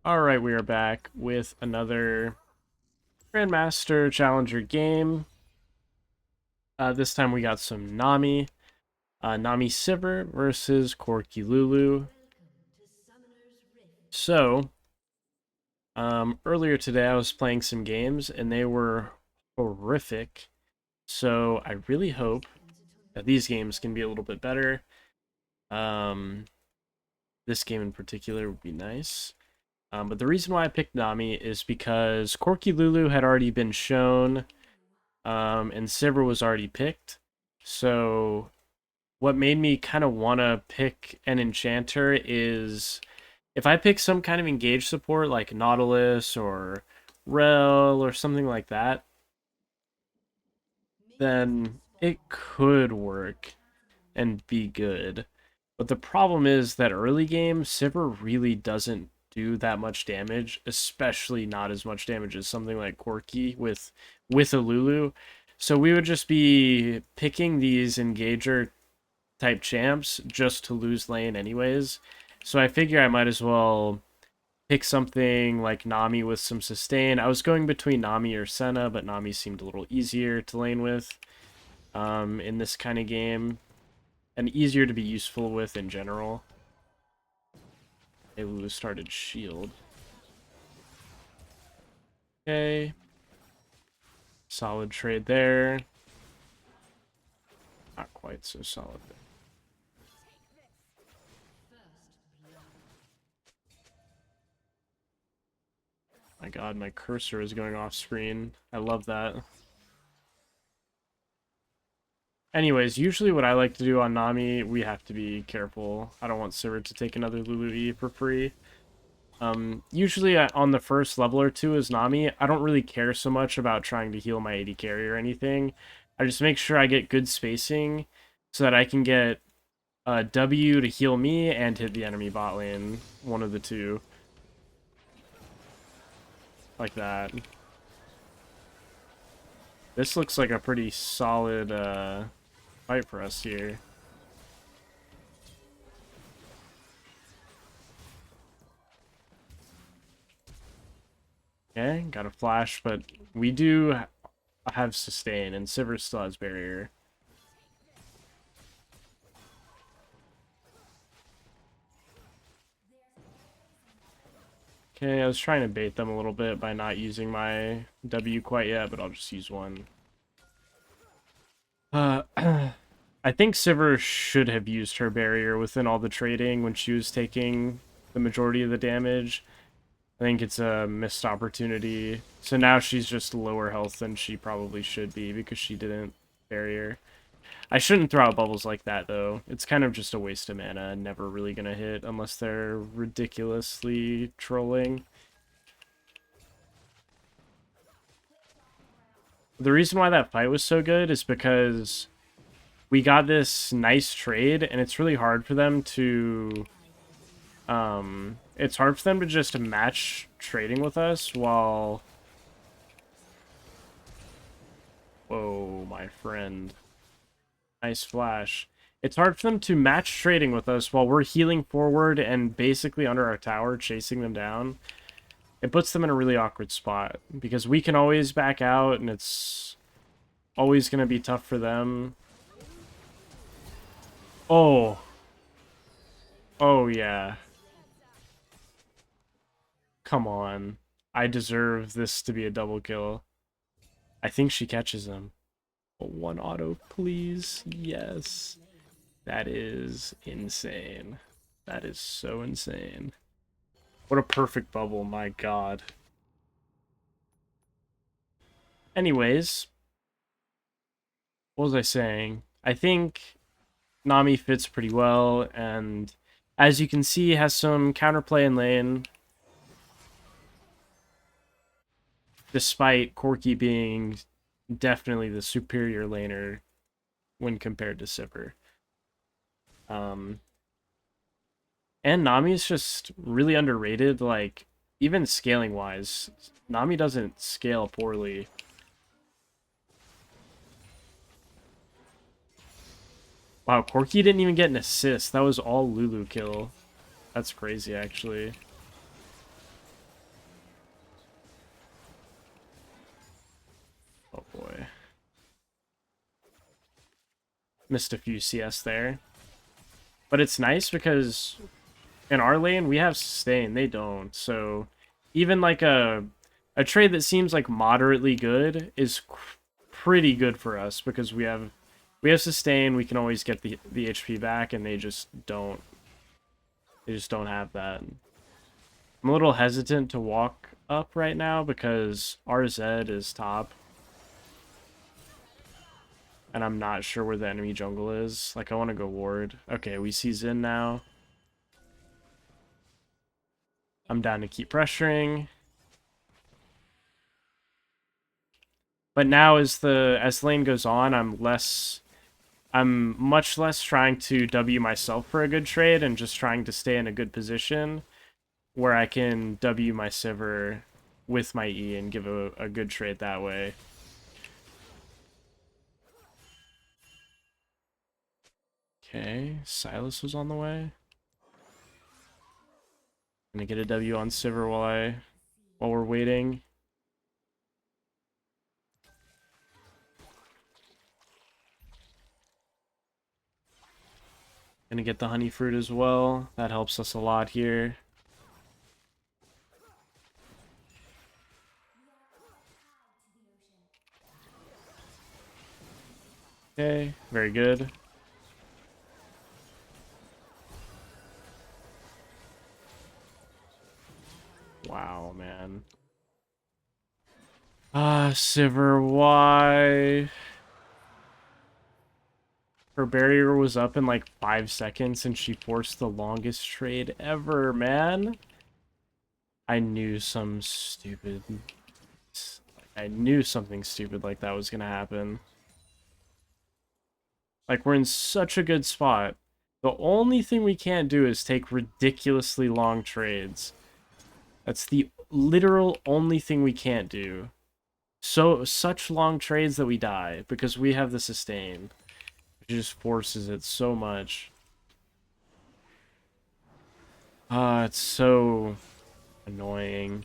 Alright, we are back with another Grandmaster Challenger game. This time we got some Nami. Nami Sivir versus Corky Lulu. So, earlier today I was playing some games and they were horrific. So I really hope that these games can be a little bit better. Um, this game in particular would be nice. But the reason why I picked Nami is because Corky Lulu had already been shown, and Sivir was already picked. So what made me kind of want to pick an enchanter is if I pick some kind of engage support like Nautilus or Rel or something like that, then it could work and be good. But the problem is that early game, Sivir really doesn't do that much damage, especially not as much damage as something like Corki with a Lulu. So we would just be picking these engager type champs just to lose lane anyways. So I figure I might as well pick something like Nami with some sustain. I was going between Nami or Senna, but Nami seemed a little easier to lane with in this kind of game and easier to be useful with in general. Lulu started shield. Okay. Solid trade there. Not quite so solid. My god, my cursor is going off screen. I love that. Anyways, usually what I like to do on Nami, we have to be careful. I don't want Sivir to take another Lulu E for free. Usually on the first level or two as Nami, I don't really care so much about trying to heal my AD carry or anything. I just make sure I get good spacing so that I can get W to heal me and hit the enemy bot lane. One of the two. Like that. This looks like a pretty solid fight for us here. Okay, got a flash, but we do have sustain, and Sivir still has barrier. Okay, I was trying to bait them a little bit by not using my W quite yet, but I'll just use one. I think Sivir should have used her barrier within all the trading when she was taking the majority of the damage. I think it's a missed opportunity. So now she's just lower health than she probably should be because she didn't barrier. I shouldn't throw out bubbles like that, though. It's kind of just a waste of mana and never really going to hit unless they're ridiculously trolling. The reason why that fight was so good is because we got this nice trade, and it's really hard for them to... it's hard for them to just match trading with us while... Whoa, my friend. Nice flash. It's hard for them to match trading with us while we're healing forward and basically under our tower chasing them down. It puts them in a really awkward spot because we can always back out and it's always going to be tough for them. Oh. Oh, yeah. Come on. I deserve this to be a double kill. I think she catches him. One auto, please. Yes. That is insane. That is so insane. What a perfect bubble, my god. Anyways, what was I saying? I think Nami fits pretty well, and as you can see, has some counterplay in lane. Despite Corki being definitely the superior laner when compared to Sivir. And Nami is just really underrated, like, even scaling-wise. Nami doesn't scale poorly. Wow, Corki didn't even get an assist. That was all Lulu kill. That's crazy, actually. Missed a few CS there. But it's nice because in our lane, we have sustain. They don't. So even like a trade that seems like moderately good is pretty good for us because we have sustain. We can always get the HP back, and they just don't. They just don't have that. I'm a little hesitant to walk up right now because RZ is top. And I'm not sure where the enemy jungle is. Like, I want to go ward. Okay, we see Xin now. I'm down to keep pressuring. But now as the lane goes on, I'm much less trying to W myself for a good trade and just trying to stay in a good position where I can W my Sivir with my E and give a good trade that way. Okay, Silas was on the way. Gonna get a W on Sivir while we're waiting. Gonna get the honey fruit as well. That helps us a lot here. Okay, very good. Wow, man. Sivir, why? Her barrier was up in like 5 seconds and she forced the longest trade ever, man. I knew some stupid... I knew something stupid like that was gonna happen. Like, we're in such a good spot. The only thing we can't do is take ridiculously long trades. That's the literal only thing we can't do. So, such long trades that we die because we have the sustain. It just forces it so much. It's so annoying.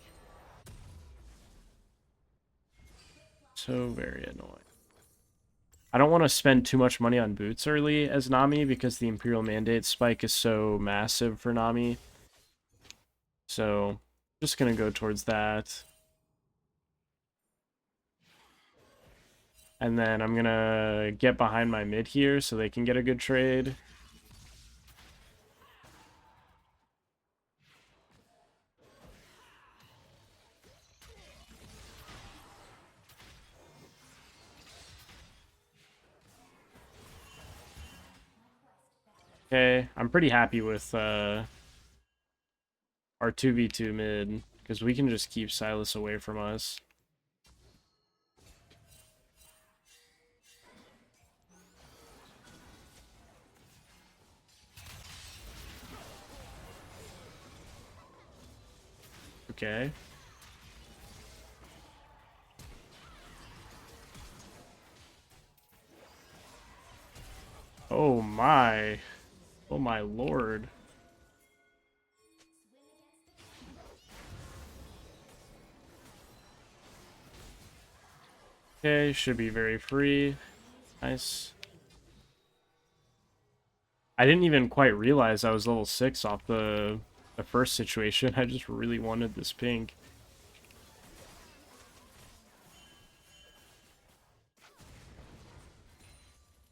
So very annoying. I don't want to spend too much money on boots early as Nami because the Imperial Mandate spike is so massive for Nami. So, just gonna go towards that. And then I'm gonna get behind my mid here so they can get a good trade. Okay, I'm pretty happy with our 2v2 mid because we can just keep Silas away from us. Okay. Oh my. Oh my lord. Okay, should be very free. Nice. I didn't even quite realize I was level 6 off the first situation. I just really wanted this pink.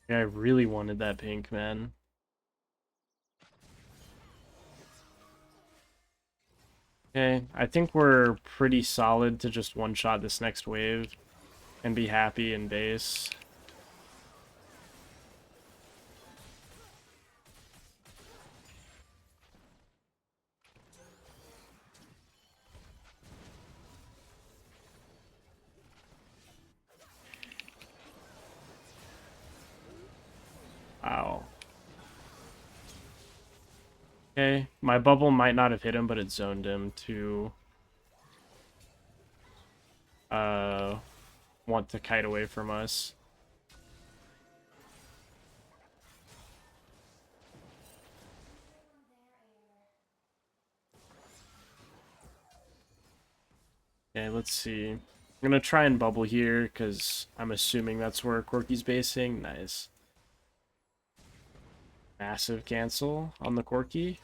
Yeah, I really wanted that pink, man. Okay, I think we're pretty solid to just one-shot this next wave and be happy in base. Wow. Okay, my bubble might not have hit him, but it zoned him to uh want to kite away from us. Okay, let's see. I'm gonna try and bubble here because I'm assuming that's where Corky's basing. Nice. Massive cancel on the Corki.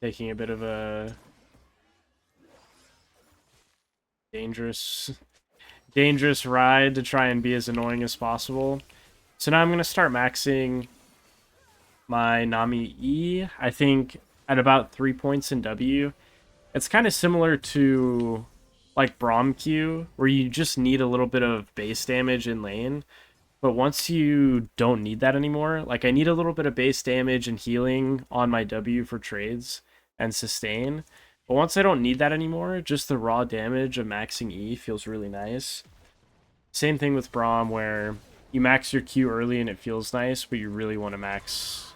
Taking a bit of a dangerous ride to try and be as annoying as possible. So now I'm going to start maxing my Nami E, I think at about 3 points in W. It's kind of similar to like Braum Q, where you just need a little bit of base damage in lane. But once you don't need that anymore, like I need a little bit of base damage and healing on my W for trades and sustain. But once I don't need that anymore, just the raw damage of maxing E feels really nice. Same thing with Braum, where you max your Q early and it feels nice, but you really want to max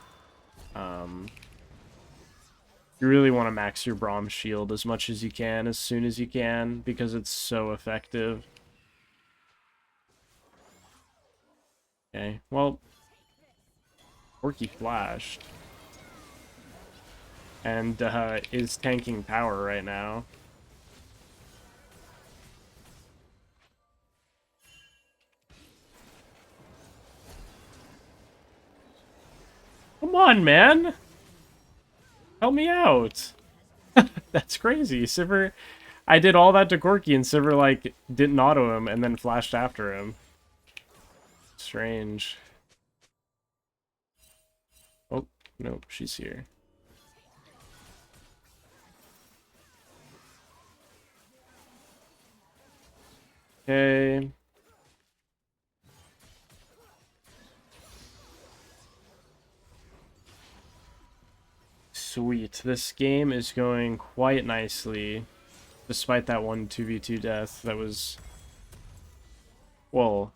your Braum shield as much as you can, as soon as you can, because it's so effective. Okay, well, Orky flashed. And is tanking power right now. Come on, man! Help me out! That's crazy. Sivir... I did all that to Corki and Sivir, like, didn't auto him and then flashed after him. Strange. Oh, nope, she's here. Okay. Sweet. This game is going quite nicely, despite that one 2v2 death that was... Well,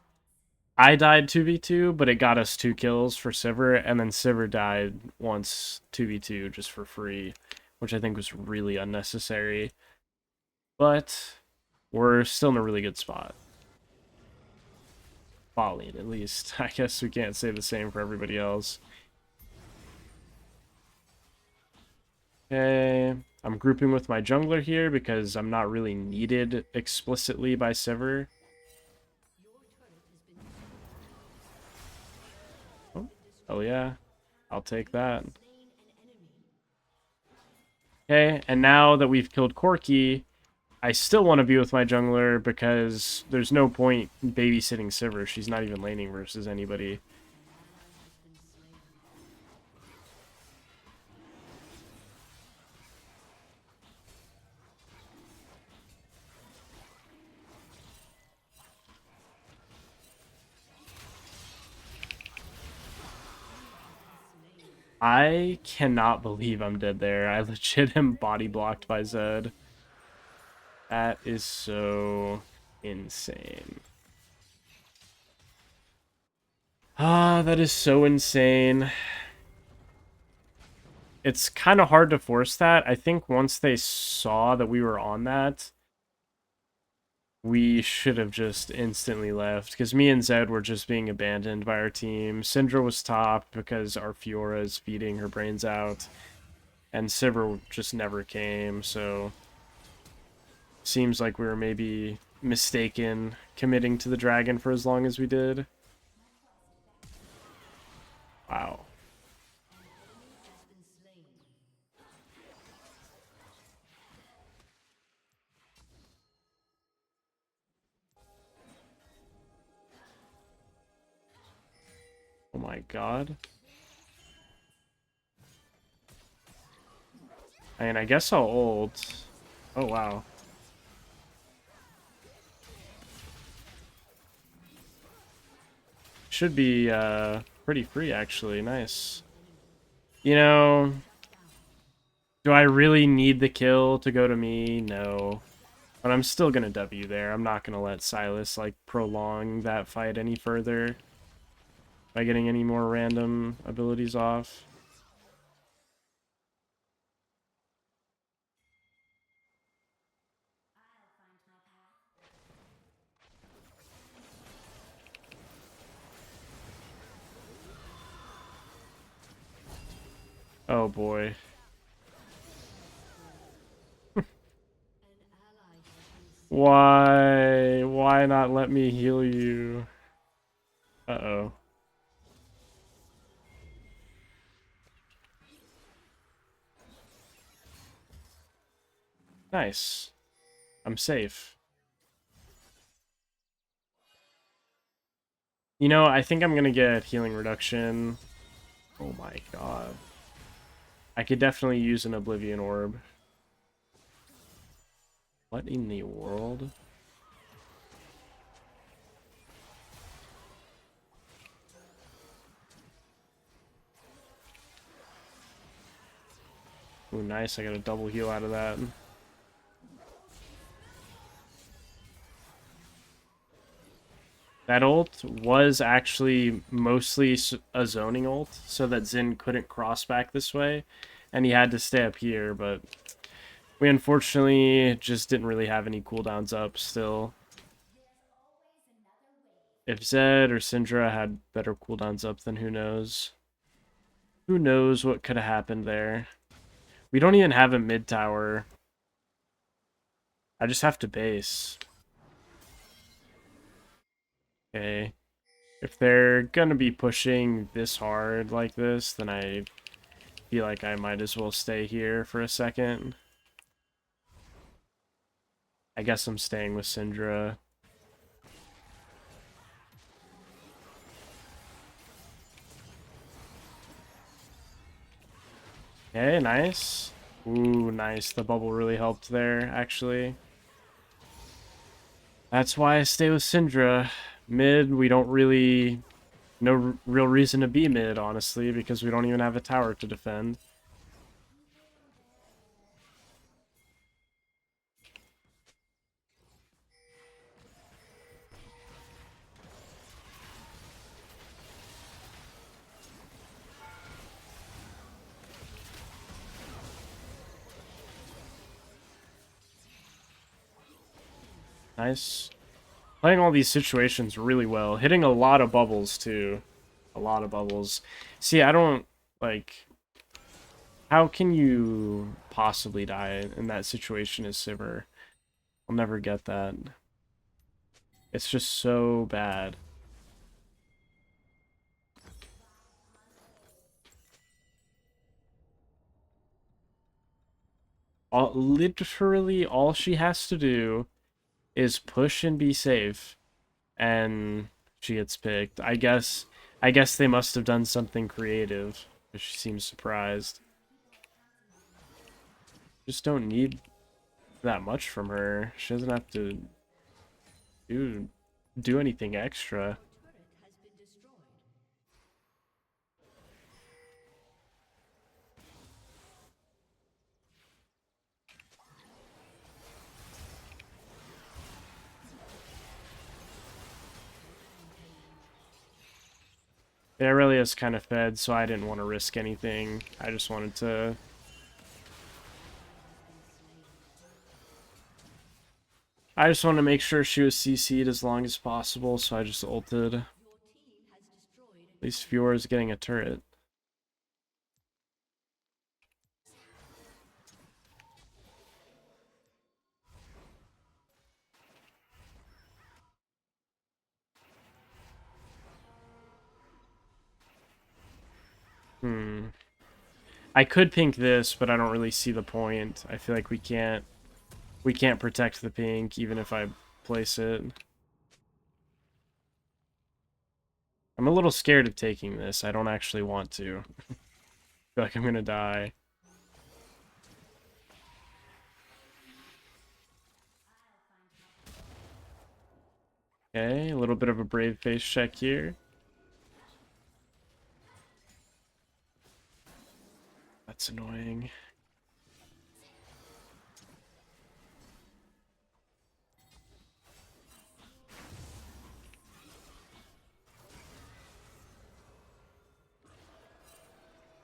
I died 2v2, but it got us 2 kills for Sivir, and then Sivir died once 2v2 just for free, which I think was really unnecessary. But we're still in a really good spot. Falling, at least. I guess we can't say the same for everybody else. Okay, I'm grouping with my jungler here because I'm not really needed explicitly by Sivir. Oh yeah, I'll take that. Okay, and now that we've killed Corki, I still want to be with my jungler because there's no point babysitting Sivir. She's not even laning versus anybody. I cannot believe I'm dead there. I legit am body blocked by Zed. That is so insane. Ah, that is so insane. It's kind of hard to force that. I think once they saw that we were on that, we should have just instantly left, because me and Zed were just being abandoned by our team. Syndra was top because our Fiora is feeding her brains out, and Sivir just never came, so seems like we were maybe mistaken committing to the dragon for as long as we did. Wow. Oh my god. I mean, I guess I'll ult. Oh wow. Should be pretty free actually. Nice. You know, do I really need the kill to go to me? No. But I'm still gonna W there. I'm not gonna let Silas like prolong that fight any further by getting any more random abilities off. Oh boy. Why? Why not let me heal you? Uh-oh. Nice. I'm safe. You know, I think I'm gonna get healing reduction. Oh my god. I could definitely use an Oblivion Orb. What in the world? Ooh, nice. I got a double heal out of that. That ult was actually mostly a zoning ult, so that Xin couldn't cross back this way, and he had to stay up here, but we unfortunately just didn't really have any cooldowns up still. If Zed or Syndra had better cooldowns up, then who knows? Who knows what could have happened there? We don't even have a mid tower. I just have to base. Okay. If they're gonna be pushing this hard like this, then I feel like I might as well stay here for a second. I guess I'm staying with Syndra. Okay, nice. Ooh, nice. The bubble really helped there, actually. That's why I stay with Syndra. Mid, we don't really... No real reason to be mid, honestly, because we don't even have a tower to defend. Nice. Playing all these situations really well. Hitting a lot of bubbles, too. A lot of bubbles. See, I don't, like... How can you possibly die in that situation as Sivir? I'll never get that. It's just so bad. Literally, all she has to do is push and be safe, and she gets picked. I guess they must have done something creative, because she seems surprised. Just don't need that much from her. She doesn't have to do anything extra. The Aurelius kind of fed, so I didn't want to risk anything. I just wanted to... I just wanted to make sure she was CC'd as long as possible, so I just ulted. At least Fiora is getting a turret. I could pink this, but I don't really see the point. I feel like we can't protect the pink even if I place it. I'm a little scared of taking this. I don't actually want to. I feel like I'm gonna die. Okay, a little bit of a brave face check here. That's annoying.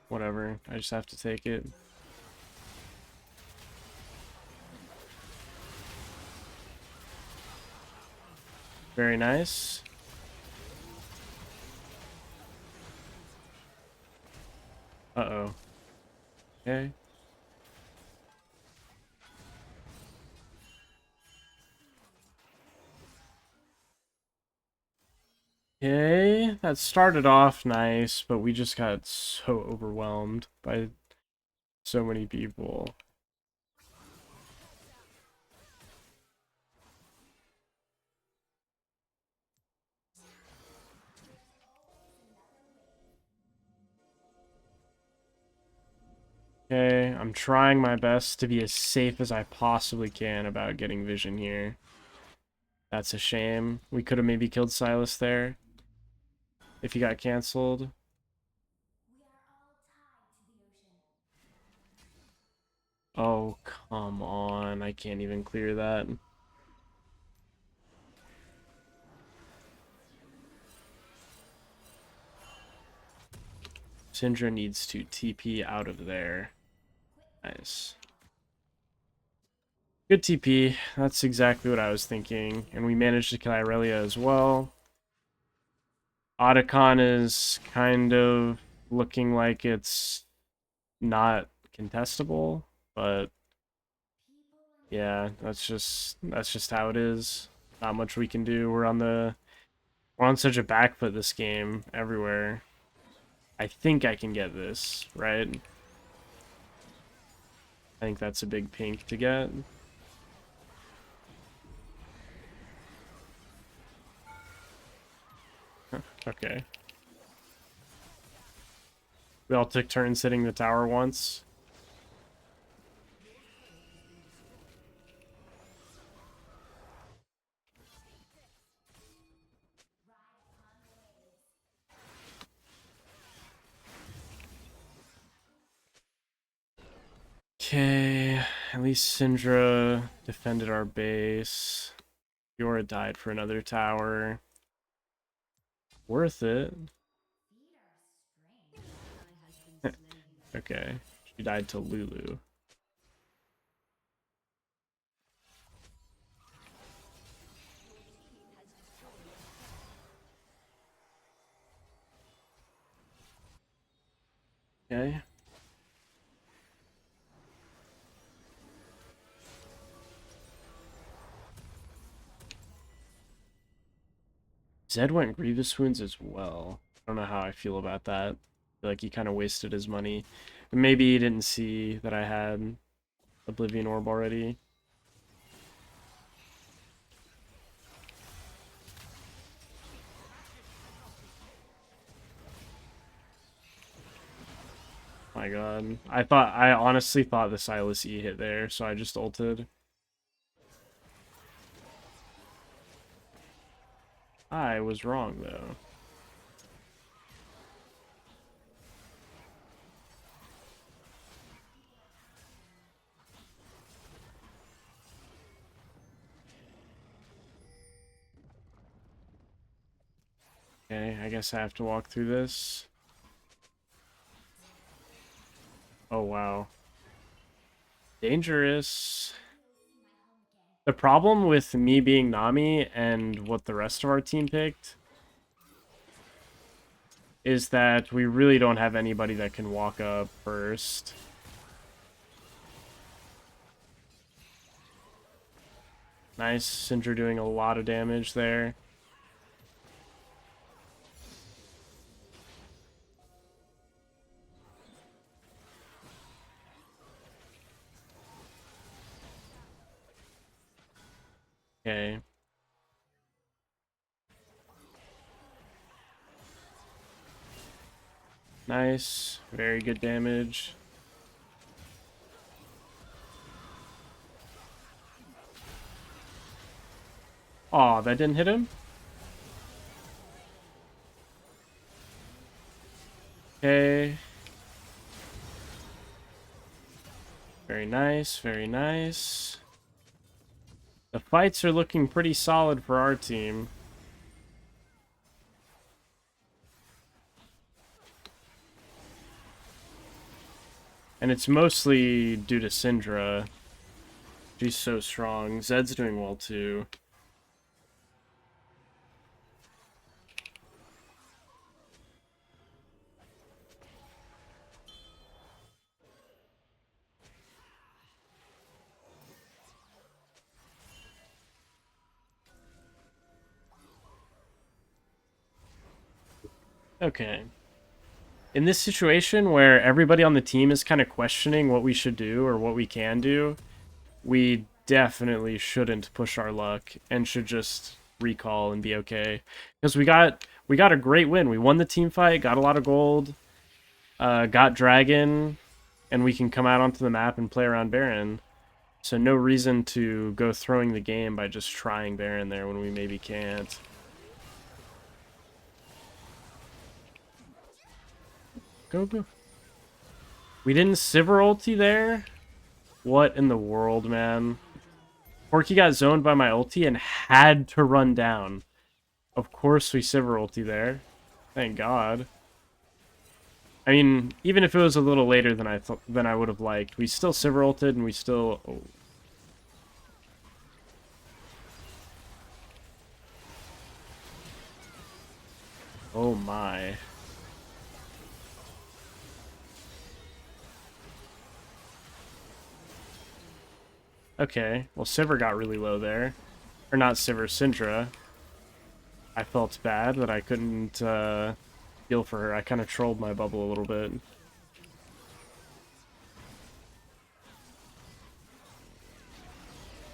Whatever, I just have to take it. Very nice. Uh-oh. Okay. Okay, that started off nice, but we just got so overwhelmed by so many people. Okay, I'm trying my best to be as safe as I possibly can about getting vision here. That's a shame. We could have maybe killed Silas there if he got canceled. Oh, come on. I can't even clear that. Syndra needs to TP out of there. Nice. Good TP. That's exactly what I was thinking. And we managed to kill Irelia as well. Otacon is kind of looking like it's not contestable, but yeah, that's just how it is. Not much we can do. We're on such a back foot this game everywhere. I think I can get this, right? I think that's a big pink to get. Okay. We all took turns hitting the tower once. Okay, at least Syndra defended our base. Fiora died for another tower. Worth it. Okay, she died to Lulu. Okay. Zed went Grievous Wounds as well. I don't know how I feel about that. I feel like he kind of wasted his money. But maybe he didn't see that I had Oblivion Orb already. My god. I honestly thought the Silas E hit there, so I just ulted. I was wrong, though. Okay, I guess I have to walk through this. Oh, wow. Dangerous. The problem with me being Nami and what the rest of our team picked is that we really don't have anybody that can walk up first. Nice, Syndra doing a lot of damage there. Okay. Nice, very good damage. Aw, that didn't hit him? Okay. Very nice, very nice. The fights are looking pretty solid for our team. And it's mostly due to Syndra. She's so strong. Zed's doing well too. Okay. In this situation where everybody on the team is kind of questioning what we should do or what we can do, we definitely shouldn't push our luck and should just recall and be okay. Because we got a great win. We won the team fight, got a lot of gold, got dragon, and we can come out onto the map and play around Baron. So no reason to go throwing the game by just trying Baron there when we maybe can't. Go, go. We didn't Sivir ulti there? What in the world, man? Porky got zoned by my ulti and had to run down. Of course we Sivir ulti there. Thank God. I mean, even if it was a little later than I would have liked, we still Sivir ulted and we still... Oh. Oh my. Okay, well Sivir got really low there. Or not Sivir, Syndra. I felt bad that I couldn't heal for her. I kind of trolled my bubble a little bit.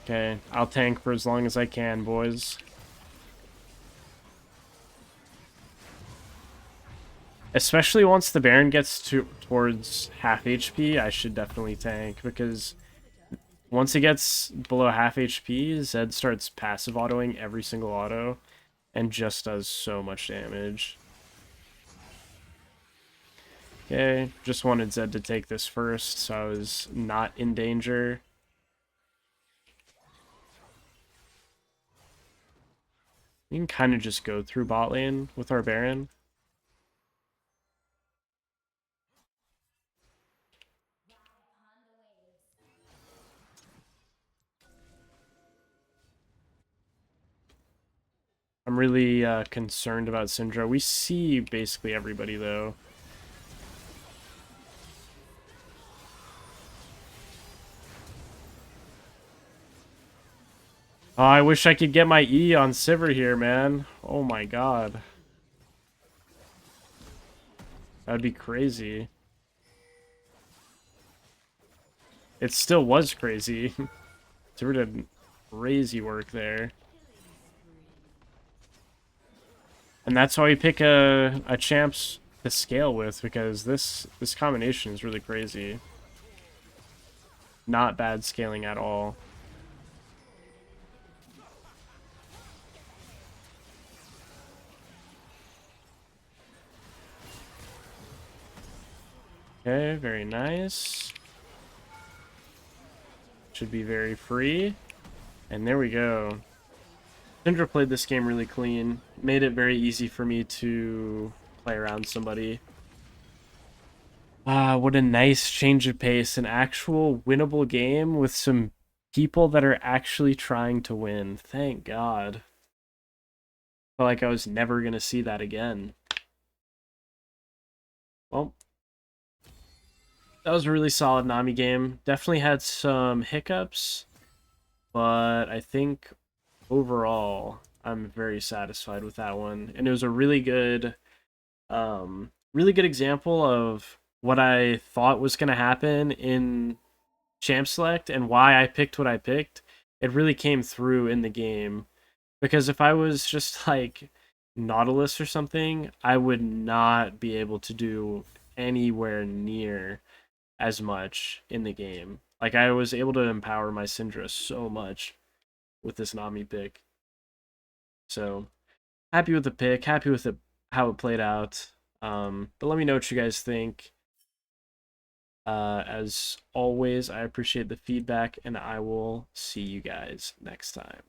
Okay, I'll tank for as long as I can, boys. Especially once the Baron gets towards half HP, I should definitely tank, because once it gets below half HP, Zed starts passive autoing every single auto, and just does so much damage. Okay, just wanted Zed to take this first, so I was not in danger. We can kind of just go through bot lane with our Baron. I'm really concerned about Syndra. We see basically everybody, though. Oh, I wish I could get my E on Sivir here, man. Oh my god. That'd be crazy. It still was crazy. Sivir did crazy work there. And that's why we pick a champs to scale with, because this combination is really crazy. Not bad scaling at all. Okay, very nice. Should be very free. And there we go. Syndra played this game really clean. Made it very easy for me to play around somebody. Ah, what a nice change of pace. An actual winnable game with some people that are actually trying to win. Thank God. Felt like I was never going to see that again. Well, that was a really solid Nami game. Definitely had some hiccups, but I think overall I'm very satisfied with that one. And it was a really good example of what I thought was going to happen in Champ Select and why I picked what I picked. It really came through in the game. Because if I was just like Nautilus or something, I would not be able to do anywhere near as much in the game. Like, I was able to empower my Syndra so much with this Nami pick. So, happy with the pick, happy with how it played out. But let me know what you guys think. As always, I appreciate the feedback, and I will see you guys next time.